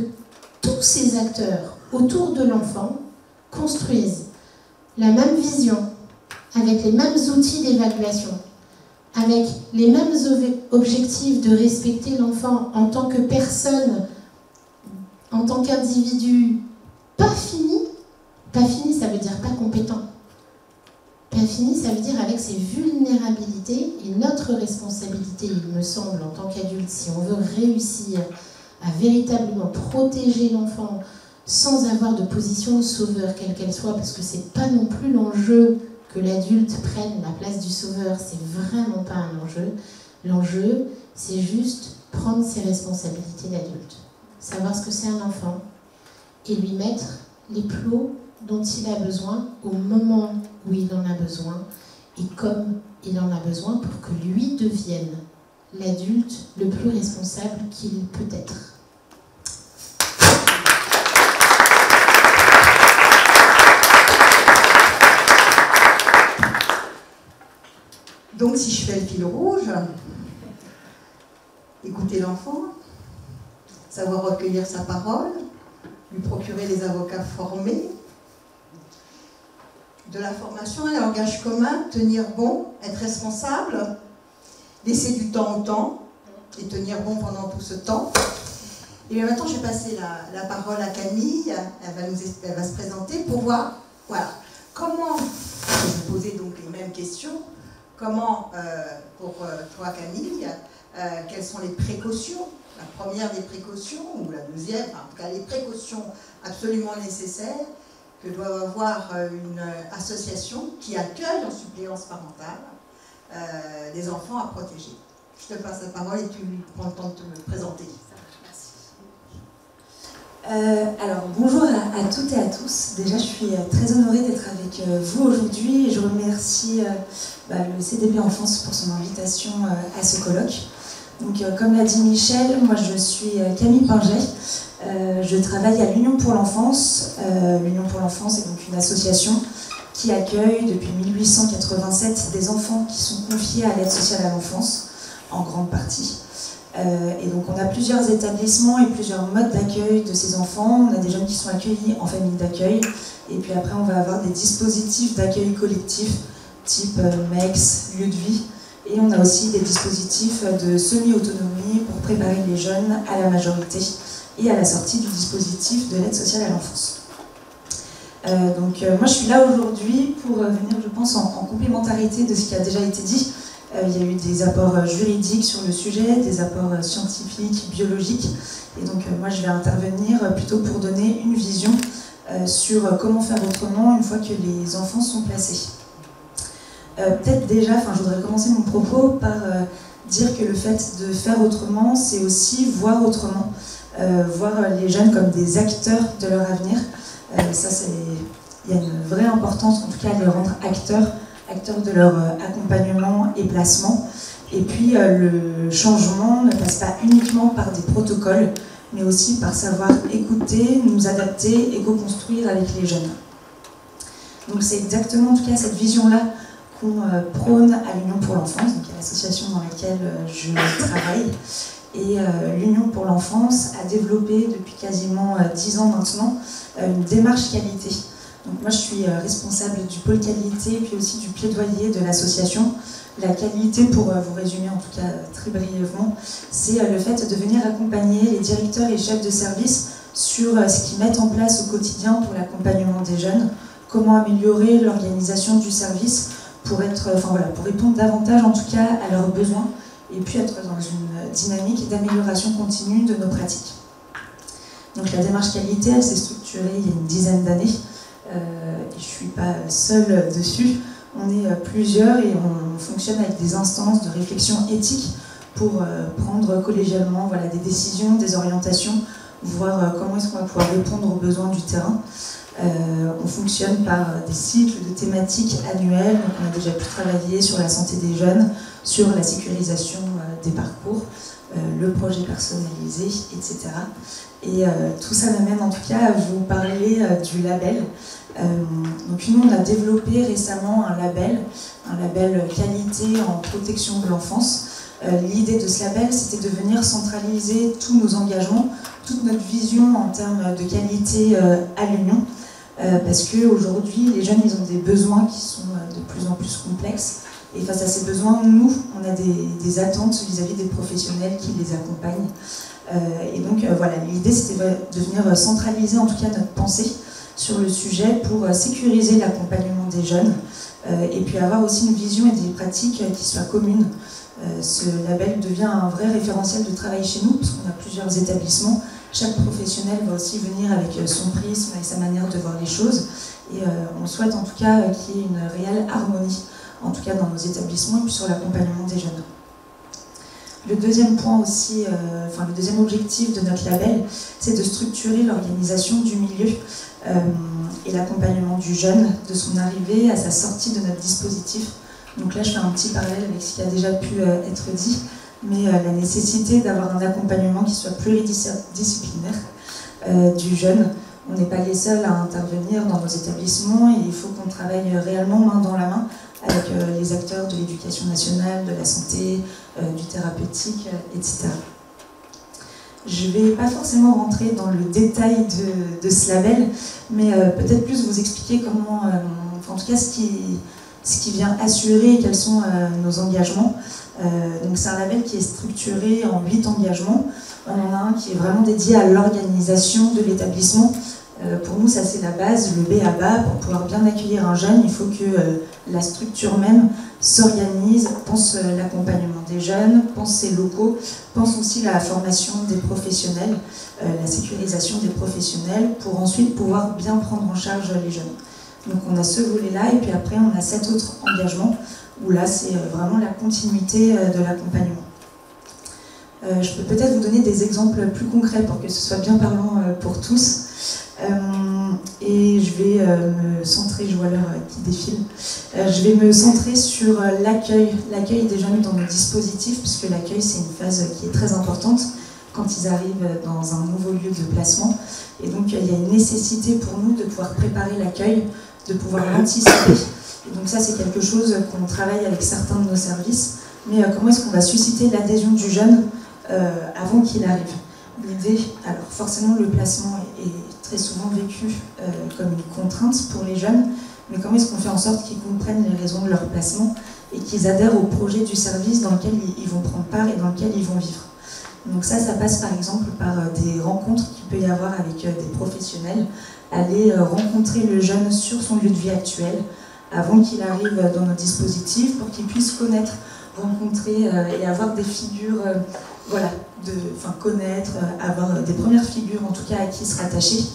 Speaker 4: tous ces acteurs autour de l'enfant construisent la même vision, avec les mêmes outils d'évaluation, avec les mêmes objectifs de respecter l'enfant en tant que personne, en tant qu'individu pas fini, ça veut dire pas compétent. Pas fini, ça veut dire avec ses vulnérabilités et notre responsabilité, il me semble, en tant qu'adulte, si on veut réussir à véritablement protéger l'enfant sans avoir de position de sauveur, quelle qu'elle soit, parce que c'est pas non plus l'enjeu que l'adulte prenne la place du sauveur, c'est vraiment pas un enjeu. L'enjeu, c'est juste prendre ses responsabilités d'adulte, savoir ce que c'est un enfant et lui mettre les plots dont il a besoin au moment où il en a besoin et comme il en a besoin pour que lui devienne l'adulte le plus responsable qu'il peut être.
Speaker 1: Donc si je fais le fil rouge, écouter l'enfant, savoir recueillir sa parole, lui procurer des avocats formés, de la formation, un langage commun, tenir bon, être responsable, laisser du temps au temps et tenir bon pendant tout ce temps. Et maintenant, je vais passer la parole à Camille, elle va se présenter pour voir, voilà, comment, je vais poser donc les mêmes questions, comment, pour toi Camille, quelles sont les précautions, la première des précautions, ou la deuxième, enfin, en tout cas les précautions absolument nécessaires que doit avoir une association qui accueille en suppléance parentale des enfants à protéger. Je te passe la parole et tu prends le temps de te présenter.
Speaker 5: Alors, bonjour à toutes et à tous. Déjà, je suis très honorée d'être avec vous aujourd'hui et je remercie le CDP Enfance pour son invitation à ce colloque. Donc, comme l'a dit Michel, moi je suis Camille Pinget. Je travaille à l'Union pour l'enfance. L'Union pour l'enfance est donc une association qui accueille depuis 1887 des enfants qui sont confiés à l'aide sociale à l'enfance, en grande partie. Et donc on a plusieurs établissements et plusieurs modes d'accueil de ces enfants. On a des jeunes qui sont accueillis en famille d'accueil, et puis après on va avoir des dispositifs d'accueil collectif, type MEX, lieu de vie, et on a aussi des dispositifs de semi-autonomie pour préparer les jeunes à la majorité et à la sortie du dispositif de l'aide sociale à l'enfance. Moi je suis là aujourd'hui pour venir, je pense, en complémentarité de ce qui a déjà été dit. Il y a eu des apports juridiques sur le sujet, des apports scientifiques, biologiques. Et donc moi je vais intervenir plutôt pour donner une vision sur comment faire autrement une fois que les enfants sont placés. Peut-être déjà, je voudrais commencer mon propos par dire que le fait de faire autrement, c'est aussi voir autrement, voir les jeunes comme des acteurs de leur avenir. Il y a une vraie importance, en tout cas, à les rendre acteurs de leur accompagnement et placement. Et puis le changement ne passe pas uniquement par des protocoles, mais aussi par savoir écouter, nous adapter et co-construire avec les jeunes. Donc c'est exactement en tout cas cette vision-là qu'on prône à l'Union pour l'enfance, donc l'association dans laquelle je travaille. Et l'Union pour l'enfance a développé depuis quasiment 10 ans maintenant une démarche qualité. Donc moi je suis responsable du pôle qualité puis aussi du plaidoyer de l'association. La qualité, pour vous résumer en tout cas très brièvement, c'est le fait de venir accompagner les directeurs et chefs de service sur ce qu'ils mettent en place au quotidien pour l'accompagnement des jeunes, comment améliorer l'organisation du service pour répondre davantage en tout cas à leurs besoins et puis être dans une dynamique d'amélioration continue de nos pratiques. Donc la démarche qualité, elle s'est structurée il y a une dizaine d'années. Je ne suis pas seule dessus, on est plusieurs et on fonctionne avec des instances de réflexion éthique pour prendre collégialement des décisions, des orientations, voir comment est-ce qu'on va pouvoir répondre aux besoins du terrain. On fonctionne par des cycles de thématiques annuels, donc on a déjà pu travailler sur la santé des jeunes, sur la sécurisation des parcours, le projet personnalisé, etc. Et tout ça m'amène en tout cas à vous parler du label. Donc nous, on a développé récemment un label qualité en protection de l'enfance. L'idée de ce label, c'était de venir centraliser tous nos engagements, toute notre vision en termes de qualité à l'Union. Parce qu'aujourd'hui, les jeunes, ils ont des besoins qui sont de plus en plus complexes. Et face à ces besoins, nous, on a des attentes vis-à-vis des professionnels qui les accompagnent. Et donc, l'idée, c'était de venir centraliser en tout cas notre pensée sur le sujet pour sécuriser l'accompagnement des jeunes et puis avoir aussi une vision et des pratiques qui soient communes. Ce label devient un vrai référentiel de travail chez nous, parce qu'on a plusieurs établissements. Chaque professionnel va aussi venir avec son prisme et sa manière de voir les choses. Et on souhaite en tout cas qu'il y ait une réelle harmonie, en tout cas dans nos établissements et puis sur l'accompagnement des jeunes. Le deuxième point aussi, le deuxième objectif de notre label, c'est de structurer l'organisation du milieu et l'accompagnement du jeune, de son arrivée à sa sortie de notre dispositif. Donc là, je fais un petit parallèle avec ce qui a déjà pu être dit, mais la nécessité d'avoir un accompagnement qui soit pluridisciplinaire du jeune. On n'est pas les seuls à intervenir dans nos établissements et il faut qu'on travaille réellement main dans la main avec les acteurs de l'éducation nationale, de la santé, du thérapeutique, etc. Je ne vais pas forcément rentrer dans le détail de ce label, mais peut-être plus vous expliquer comment, en tout cas ce qui vient assurer quels sont nos engagements. Donc c'est un label qui est structuré en 8 engagements. On en a un qui est vraiment dédié à l'organisation de l'établissement. Pour nous, ça c'est la base, le B à bas. Pour pouvoir bien accueillir un jeune, il faut que la structure même s'organise, pense l'accompagnement des jeunes, pense ses locaux, pense aussi la formation des professionnels, la sécurisation des professionnels, pour ensuite pouvoir bien prendre en charge les jeunes. Donc on a ce volet-là, et puis après on a 7 autres engagements, où là c'est vraiment la continuité de l'accompagnement. Je peux peut-être vous donner des exemples plus concrets pour que ce soit bien parlant pour tous. Et je vais me centrer, je vois l'heure qui défile, je vais me centrer sur l'accueil des jeunes dans nos dispositifs, puisque l'accueil c'est une phase qui est très importante quand ils arrivent dans un nouveau lieu de placement. Et donc il y a une nécessité pour nous de pouvoir préparer l'accueil, de pouvoir l'anticiper. Et donc ça c'est quelque chose qu'on travaille avec certains de nos services. Mais comment est-ce qu'on va susciter l'adhésion du jeune avant qu'il arrive? L'idée, alors forcément le placement est très souvent vécu comme une contrainte pour les jeunes, mais comment est-ce qu'on fait en sorte qu'ils comprennent les raisons de leur placement et qu'ils adhèrent au projet du service dans lequel ils vont prendre part et dans lequel ils vont vivre. Donc ça passe par exemple par des rencontres qu'il peut y avoir avec des professionnels, aller rencontrer le jeune sur son lieu de vie actuel avant qu'il arrive dans nos dispositifs pour qu'il puisse connaître, rencontrer et avoir des figures, connaître, avoir des premières figures en tout cas à qui se rattacher.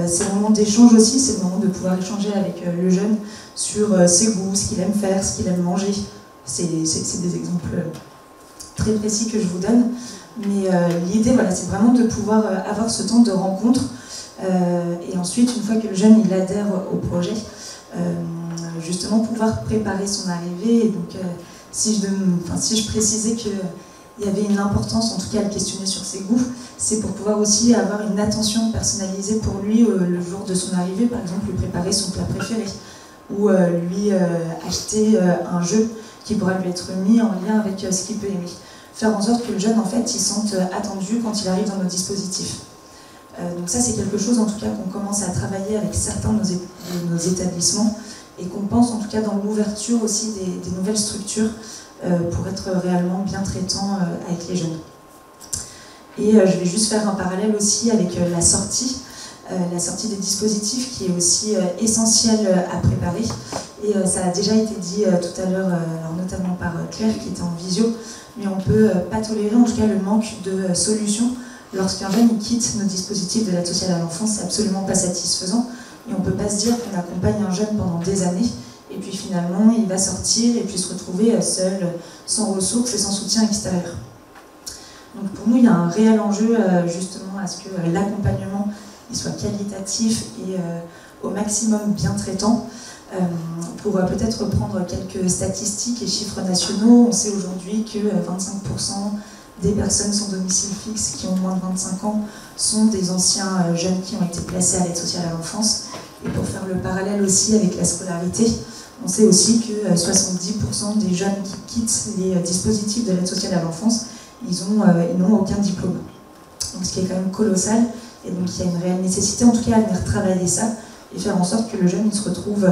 Speaker 5: C'est le moment d'échange aussi, c'est le moment de pouvoir échanger avec le jeune sur ses goûts, ce qu'il aime faire, ce qu'il aime manger. C'est des exemples très précis que je vous donne. Mais l'idée, c'est vraiment de pouvoir avoir ce temps de rencontre et ensuite, une fois que le jeune il adhère au projet, justement pouvoir préparer son arrivée. Et donc, si je précisais qu'il y avait une importance, en tout cas à le questionner sur ses goûts, c'est pour pouvoir aussi avoir une attention personnalisée pour lui le jour de son arrivée, par exemple lui préparer son plat préféré ou lui acheter un jeu qui pourra lui être mis en lien avec ce qu'il peut aimer. Faire en sorte que le jeune, en fait, il sente attendu quand il arrive dans nos dispositifs. Donc ça, c'est quelque chose, en tout cas, qu'on commence à travailler avec certains de nos établissements et qu'on pense, en tout cas, dans l'ouverture aussi des nouvelles structures pour être réellement bien traitant avec les jeunes. Et je vais juste faire un parallèle aussi avec la sortie des dispositifs qui est aussi essentielle à préparer. Et ça a déjà été dit tout à l'heure, notamment par Claire qui était en visio, mais on ne peut pas tolérer en tout cas le manque de solutions lorsqu'un jeune quitte nos dispositifs de l'aide sociale à l'enfance. C'est absolument pas satisfaisant et on ne peut pas se dire qu'on accompagne un jeune pendant des années et puis finalement il va sortir et puis se retrouver seul, sans ressources et sans soutien extérieur. Donc pour nous il y a un réel enjeu justement à ce que l'accompagnement il soit qualitatif et au maximum bien traitant. Pour peut-être prendre quelques statistiques et chiffres nationaux, on sait aujourd'hui que 25% des personnes sans domicile fixe qui ont moins de 25 ans sont des anciens jeunes qui ont été placés à l'aide sociale à l'enfance. Et pour faire le parallèle aussi avec la scolarité, on sait aussi que 70% des jeunes qui quittent les dispositifs de l'aide sociale à l'enfance, ils n'ont aucun diplôme. Donc ce qui est quand même colossal, et donc il y a une réelle nécessité en tout cas à venir travailler ça, et faire en sorte que le jeune ne se retrouve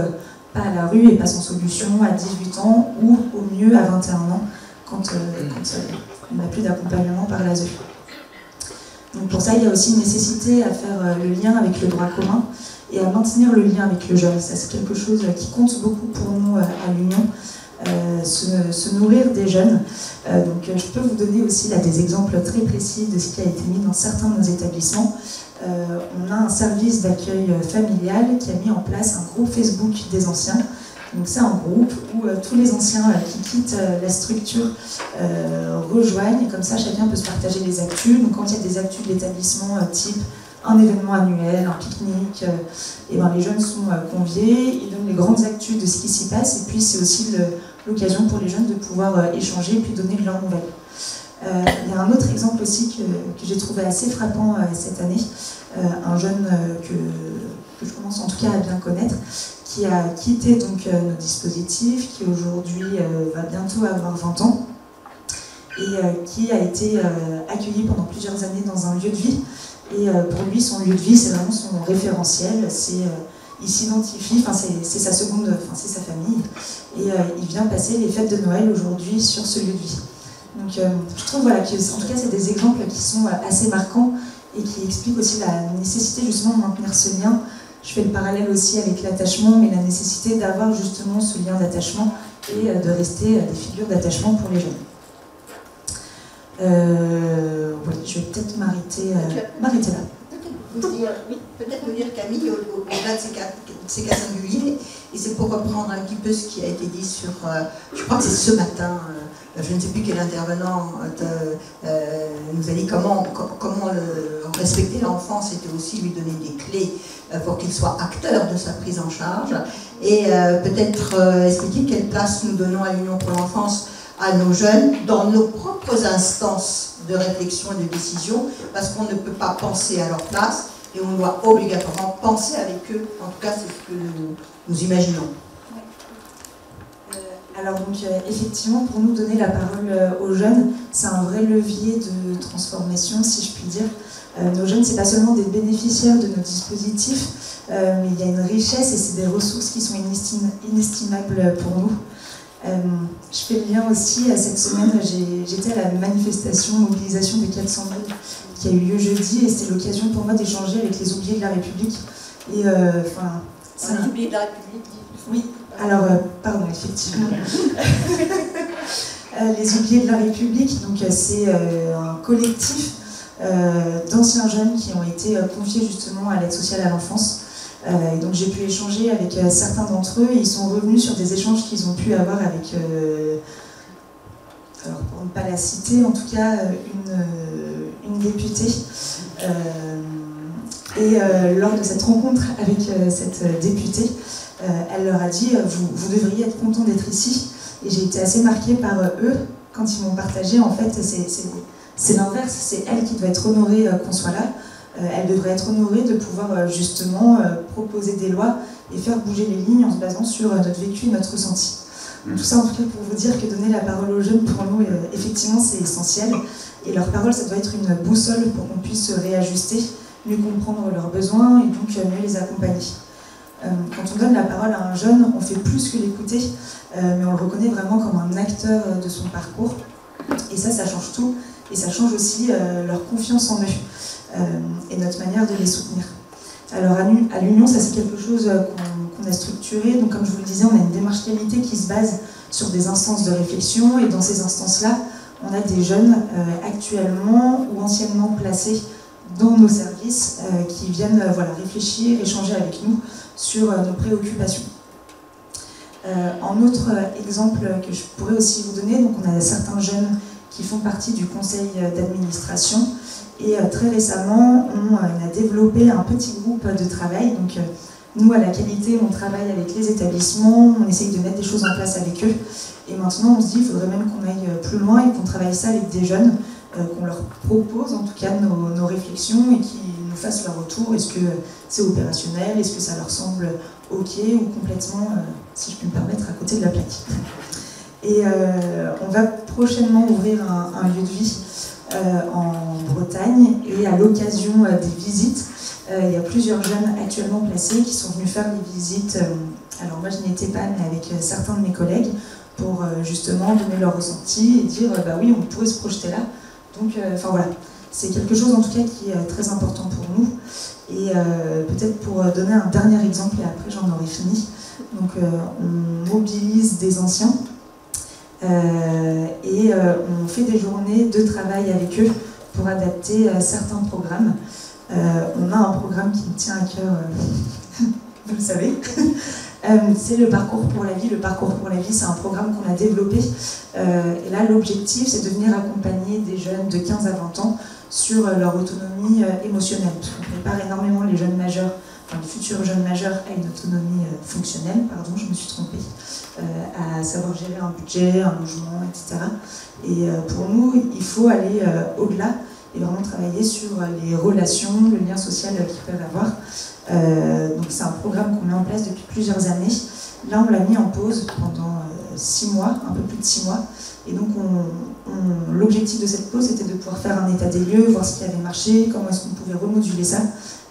Speaker 5: pas à la rue et pas sans solution à 18 ans ou au mieux à 21 ans quand on n'a plus d'accompagnement par l'ASE. Donc pour ça, il y a aussi une nécessité à faire le lien avec le droit commun et à maintenir le lien avec le jeune. Ça, c'est quelque chose qui compte beaucoup pour nous à l'Union, se nourrir des jeunes. Donc je peux vous donner aussi là, des exemples très précis de ce qui a été mis dans certains de nos établissements. On a un service d'accueil familial qui a mis en place un groupe Facebook des anciens. Donc c'est un groupe où tous les anciens qui quittent la structure rejoignent et comme ça chacun peut se partager les actus. Donc quand il y a des actus de l'établissement type un événement annuel, un pique-nique, et ben les jeunes sont conviés, ils donnent les grandes actus de ce qui s'y passe et puis c'est aussi l'occasion pour les jeunes de pouvoir échanger et puis donner de leurs nouvelles. Il y a un autre exemple aussi que j'ai trouvé assez frappant cette année, un jeune que je commence en tout cas à bien connaître, qui a quitté donc nos dispositifs, qui aujourd'hui va bientôt avoir 20 ans, et qui a été accueilli pendant plusieurs années dans un lieu de vie. Et pour lui, son lieu de vie, c'est vraiment son référentiel. Il s'identifie, c'est sa seconde, c'est sa famille, et il vient passer les fêtes de Noël aujourd'hui sur ce lieu de vie. Donc je trouve que, en tout cas, c'est des exemples qui sont assez marquants et qui expliquent aussi la nécessité justement de maintenir ce lien. Je fais le parallèle aussi avec l'attachement, mais la nécessité d'avoir justement ce lien d'attachement et de rester des figures d'attachement pour les jeunes. Je vais peut-être m'arrêter là.
Speaker 1: peut-être nous dire, Camille, au-delà de ces cas singuliers, et c'est pour reprendre un petit peu ce qui a été dit sur, je crois que c'est ce matin, je ne sais plus quel intervenant nous a dit comment respecter l'enfant, c'était aussi lui donner des clés pour qu'il soit acteur de sa prise en charge, et peut-être expliquer quelle place nous donnons à l'Union pour l'enfance à nos jeunes dans nos propres instances de réflexion et de décision, parce qu'on ne peut pas penser à leur place et on doit obligatoirement penser avec eux. En tout cas, c'est ce que nous imaginons.
Speaker 5: Alors donc effectivement, pour nous donner la parole aux jeunes, c'est un vrai levier de transformation, si je puis dire. Nos jeunes, c'est pas seulement des bénéficiaires de nos dispositifs, mais il y a une richesse et c'est des ressources qui sont inestimables pour nous. Je fais le lien aussi, cette semaine, j'étais à la manifestation, mobilisation des 400 000 qui a eu lieu jeudi, et c'était l'occasion pour moi d'échanger avec les oubliés de la République. Et
Speaker 1: les oubliés de la République,
Speaker 5: oui, alors, pardon, effectivement. Les oubliés de la République, donc c'est un collectif d'anciens jeunes qui ont été confiés justement à l'aide sociale à l'enfance. Et donc j'ai pu échanger avec certains d'entre eux et ils sont revenus sur des échanges qu'ils ont pu avoir avec, alors pour ne pas la citer, en tout cas une députée. Et lors de cette rencontre avec cette députée, elle leur a dit vous devriez être contents d'être ici. Et j'ai été assez marquée par eux quand ils m'ont partagé. En fait, c'est l'inverse, c'est elle qui doit être honorée qu'on soit là. Elle devrait être honorée de pouvoir justement proposer des lois et faire bouger les lignes en se basant sur notre vécu et notre ressenti. Tout ça en tout cas pour vous dire que donner la parole aux jeunes, pour nous, effectivement, c'est essentiel. Et leur parole, ça doit être une boussole pour qu'on puisse se réajuster, mieux comprendre leurs besoins et donc mieux les accompagner. Quand on donne la parole à un jeune, on fait plus que l'écouter, mais on le reconnaît vraiment comme un acteur de son parcours. Et ça change tout. Et ça change aussi leur confiance en eux et notre manière de les soutenir. Alors à l'Union, ça c'est quelque chose qu'on a structuré. Donc comme je vous le disais, on a une démarche qualité qui se base sur des instances de réflexion. Et dans ces instances-là, on a des jeunes actuellement ou anciennement placés dans nos services qui viennent réfléchir, échanger avec nous sur nos préoccupations. En autre exemple que je pourrais aussi vous donner, donc on a certains jeunes qui font partie du conseil d'administration et très récemment on a développé un petit groupe de travail. Donc nous à la qualité on travaille avec les établissements, on essaye de mettre des choses en place avec eux et maintenant on se dit il faudrait même qu'on aille plus loin et qu'on travaille ça avec des jeunes, qu'on leur propose en tout cas nos réflexions et qu'ils nous fassent leur retour. Est-ce que c'est opérationnel, est-ce que ça leur semble ok ou complètement, si je puis me permettre, à côté de la plaque. Et on va prochainement ouvrir un lieu de vie en Bretagne et à l'occasion des visites, il y a plusieurs jeunes actuellement placés qui sont venus faire les visites. Alors moi je n'y étais pas, mais avec certains de mes collègues pour justement donner leur ressenti et dire bah oui on pourrait se projeter là. Donc voilà, c'est quelque chose en tout cas qui est très important pour nous. Et peut-être pour donner un dernier exemple et après j'en aurai fini. Donc on mobilise des anciens. Et on fait des journées de travail avec eux pour adapter certains programmes. On a un programme qui me tient à cœur, vous le savez, c'est le Parcours pour la vie. Le Parcours pour la vie, c'est un programme qu'on a développé. Et là, l'objectif, c'est de venir accompagner des jeunes de 15 à 20 ans sur leur autonomie émotionnelle. Parce qu'on prépare énormément les jeunes majeurs, enfin les futurs jeunes majeurs à une autonomie fonctionnelle, pardon, je me suis trompée, à savoir gérer un budget, un logement, etc. Et pour nous, il faut aller au-delà et vraiment travailler sur les relations, le lien social qu'ils peuvent avoir. Donc c'est un programme qu'on met en place depuis plusieurs années. Là, on l'a mis en pause pendant 6 mois, un peu plus de 6 mois. Et donc l'objectif de cette pause était de pouvoir faire un état des lieux, voir ce qui avait marché, comment est-ce qu'on pouvait remoduler ça.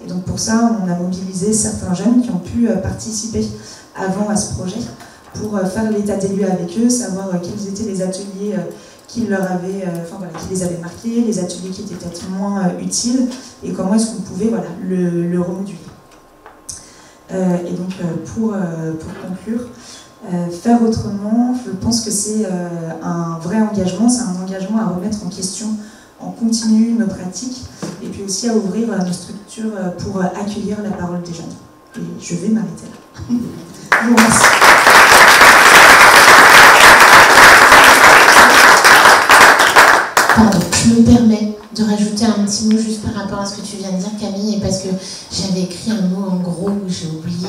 Speaker 5: Et donc pour ça, on a mobilisé certains jeunes qui ont pu participer avant à ce projet pour faire l'état des lieux avec eux, savoir quels étaient les ateliers qui les avaient marqués, les ateliers qui étaient peut-être moins utiles, et comment est-ce qu'on pouvait le remoduler. Et donc pour conclure, faire autrement, je pense que c'est un vrai engagement, c'est un engagement à remettre en question en continu nos pratiques, et puis aussi à ouvrir nos structures pour accueillir la parole des jeunes. Et je vais m'arrêter là. Je vous remercie.
Speaker 4: Pardon, je me permets de rajouter un petit mot juste par rapport à ce que tu viens de dire, Camille, et parce que j'avais écrit un mot en gros que j'ai oublié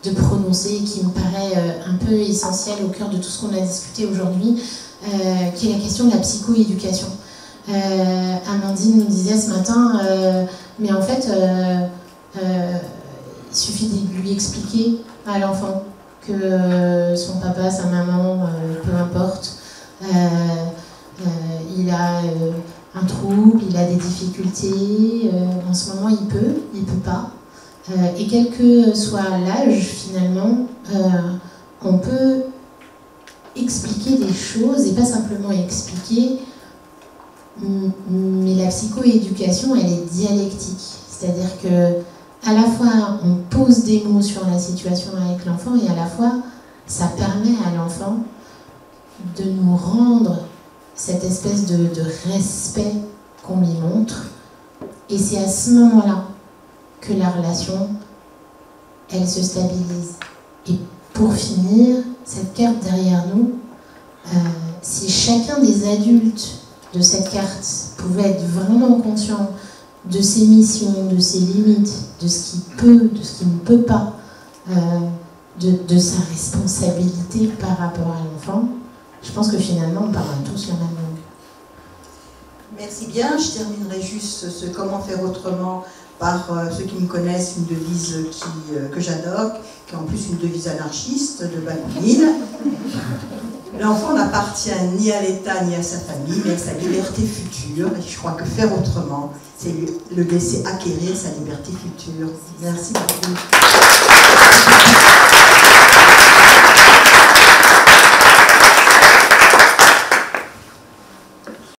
Speaker 4: de prononcer et qui me paraît un peu essentiel au cœur de tout ce qu'on a discuté aujourd'hui, qui est la question de la psychoéducation. Amandine nous disait ce matin, mais en fait, il suffit de lui expliquer à l'enfant que son papa, sa maman, peu importe, il a un trouble, il a des difficultés, en ce moment il peut pas. Et quel que soit l'âge, finalement, on peut expliquer des choses, et pas simplement expliquer, mais la psychoéducation, elle est dialectique. C'est-à-dire que à la fois, on pose des mots sur la situation avec l'enfant, et à la fois, ça permet à l'enfant de nous rendre cette espèce de respect qu'on lui montre. Et c'est à ce moment-là que la relation, elle se stabilise. Et pour finir, cette carte derrière nous, si chacun des adultes de cette carte pouvait être vraiment conscient de ses missions, de ses limites, de ce qu'il peut, de ce qu'il ne peut pas, de sa responsabilité par rapport à l'enfant, je pense que finalement on parle tous la même langue.
Speaker 1: Merci bien. Je terminerai juste ce comment faire autrement par ceux qui me connaissent, une devise que j'adore, qui est en plus une devise anarchiste de Bakounine. L'enfant n'appartient ni à l'État ni à sa famille, mais à sa liberté future. Et je crois que faire autrement, c'est le laisser acquérir sa liberté future. Merci beaucoup.